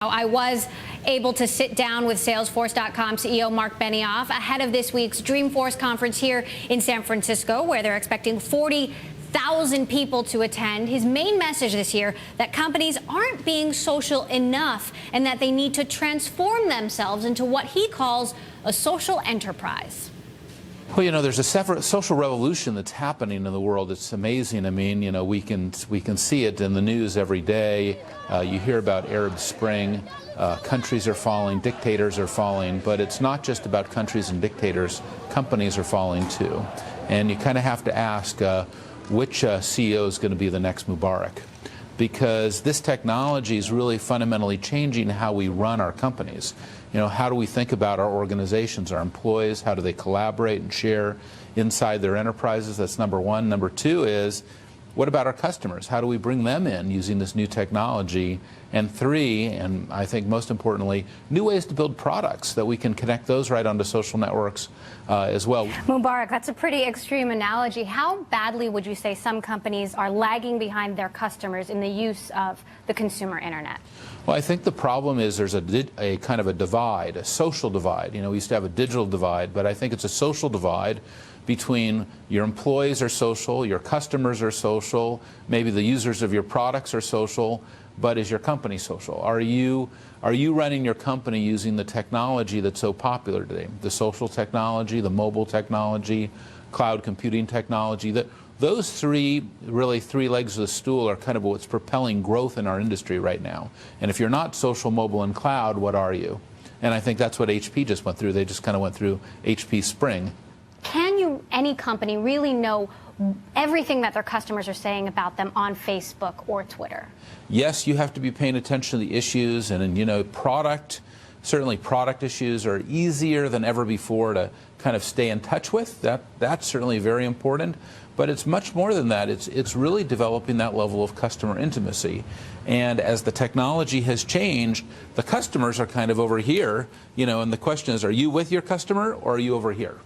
I was able to sit down with Salesforce.com CEO Marc Benioff ahead of this week's Dreamforce conference here in San Francisco, where they're expecting 40,000 people to attend. His main message this year, that companies aren't being social enough and that they need to transform themselves into what he calls a social enterprise. Well, you know, there's a social revolution that's happening in the world. It's amazing. I mean, you know, we can see it in the news every day. You hear about Arab Spring. Countries are falling, dictators are falling, but it's not just about countries and dictators. Companies are falling too. And you kind of have to ask which CEO is going to be the next Mubarak, because this technology is really fundamentally changing how we run our companies. You know, how do we think about our organizations, our employees? How do they collaborate and share inside their enterprises? That's number one. Number two is, what about our customers? How do we bring them in using this new technology? And three, and I think most importantly, new ways to build products that we can connect those right onto social networks as well. Mubarak, that's a pretty extreme analogy. How badly would you say some companies are lagging behind their customers in the use of the consumer internet? Well, I think the problem is there's a kind of a divide, a social divide. You know, we used to have a digital divide, but I think it's a social divide between your employees are social, your customers are social, maybe the users of your products are social, but is your company social? Are you running your company using the technology that's so popular today? The social technology, the mobile technology, cloud computing technology. Those three legs of the stool are kind of what's propelling growth in our industry right now. And if you're not social, mobile, and cloud, what are you? And I think that's what HP just went through. They just kind of went through HP Spring. Can any company really know everything that their customers are saying about them on Facebook or Twitter? Yes, you have to be paying attention to the issues, and you know, certainly product issues are easier than ever before to kind of stay in touch with. That's certainly very important, but it's much more than that. It's really developing that level of customer intimacy. And as the technology has changed, the customers are kind of over here, you know, and the question is, are you with your customer or are you over here?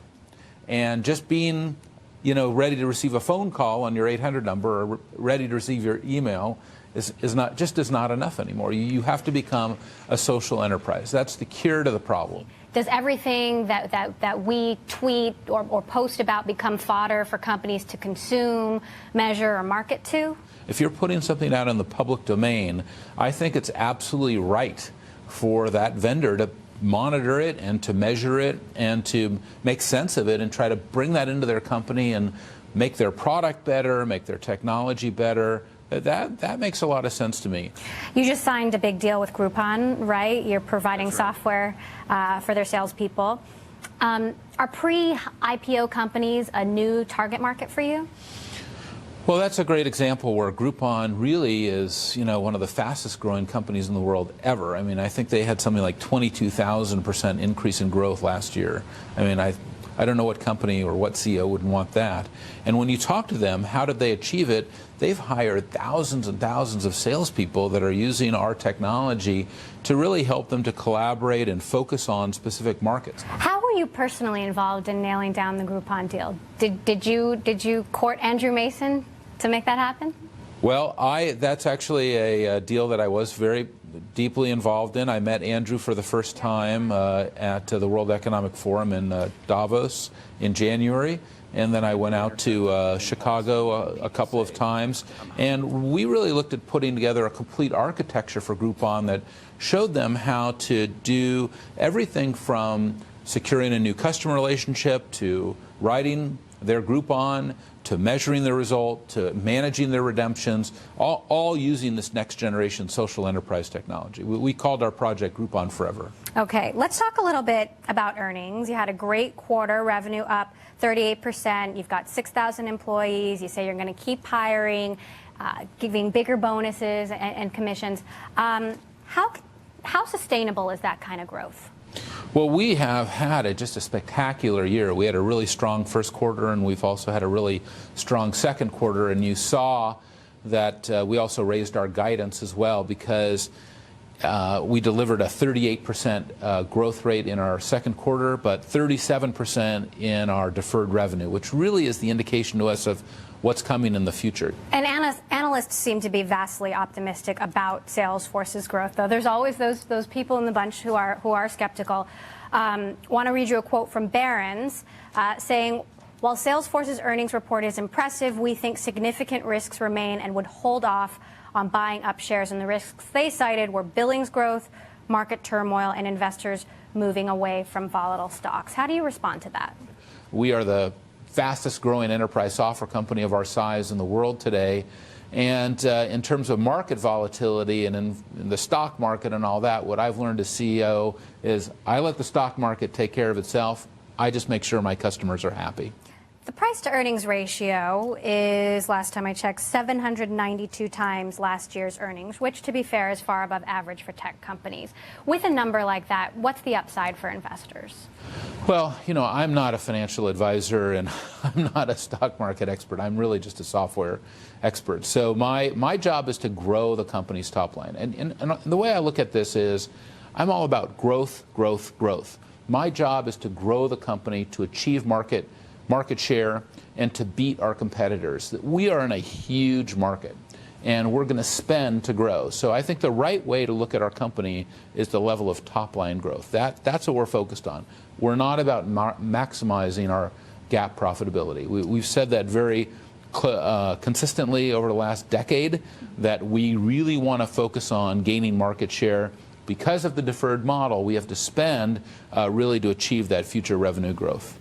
And just being, you know, ready to receive a phone call on your 800 number or ready to receive your email is not enough anymore. You have to become a social enterprise. That's the cure to the problem. Does everything that we tweet or post about become fodder for companies to consume, measure, or market to? If you're putting something out in the public domain, I think it's absolutely right for that vendor to monitor it and to measure it and to make sense of it and try to bring that into their company and make their product better, make their technology better. That makes a lot of sense to me. You just signed a big deal with Groupon, right? You're providing software for their salespeople. Are pre-IPO companies a new target market for you? Well, that's a great example where Groupon really is, you know, one of the fastest growing companies in the world ever. I mean, I think they had something like 22,000% increase in growth last year. I mean, I don't know what company or what CEO wouldn't want that. And when you talk to them, how did they achieve it? They've hired thousands and thousands of salespeople that are using our technology to really help them to collaborate and focus on specific markets. How were you personally involved in nailing down the Groupon deal? Did you court Andrew Mason to make that happen? Well, that's actually a deal that I was very deeply involved in. I met Andrew for the first time at the World Economic Forum in Davos in January, and then I went out to Chicago a couple of times, and we really looked at putting together a complete architecture for Groupon that showed them how to do everything from securing a new customer relationship to writing their Groupon, to measuring the result, to managing their redemptions, all using this next generation social enterprise technology. We called our project Groupon Forever. Okay, let's talk a little bit about earnings. You had a great quarter, revenue up 38%. You've got 6,000 employees. You say you're going to keep hiring, giving bigger bonuses and commissions. How sustainable is that kind of growth? Well, we have had just a spectacular year. We had a really strong first quarter, and we've also had a really strong second quarter. And you saw that we also raised our guidance as well, because we delivered a 38% growth rate in our second quarter, but 37% in our deferred revenue, which really is the indication to us of what's coming in the future. And analysts Analysts seem to be vastly optimistic about Salesforce's growth, though. There's always those people in the bunch who are skeptical. Want to read you a quote from Barron's saying, "While Salesforce's earnings report is impressive, we think significant risks remain and would hold off on buying up shares." And the risks they cited were billings growth, market turmoil, and investors moving away from volatile stocks. How do you respond to that? We are the fastest growing enterprise software company of our size in the world today. And in terms of market volatility and in the stock market and all that, what I've learned as CEO is I let the stock market take care of itself. I just make sure my customers are happy. The price-to-earnings ratio is, last time I checked, 792 times last year's earnings, which, to be fair, is far above average for tech companies. With a number like that, what's the upside for investors? Well, you know, I'm not a financial advisor and I'm not a stock market expert. I'm really just a software expert. So my job is to grow the company's top line. And the way I look at this is I'm all about growth, growth, growth. My job is to grow the company to achieve market share and to beat our competitors. We are in a huge market and we're going to spend to grow. So I think the right way to look at our company is the level of top line growth. That's what we're focused on. We're not about maximizing our GAAP profitability. We've said that very consistently over the last decade, that we really want to focus on gaining market share. Because of the deferred model, we have to spend really to achieve that future revenue growth.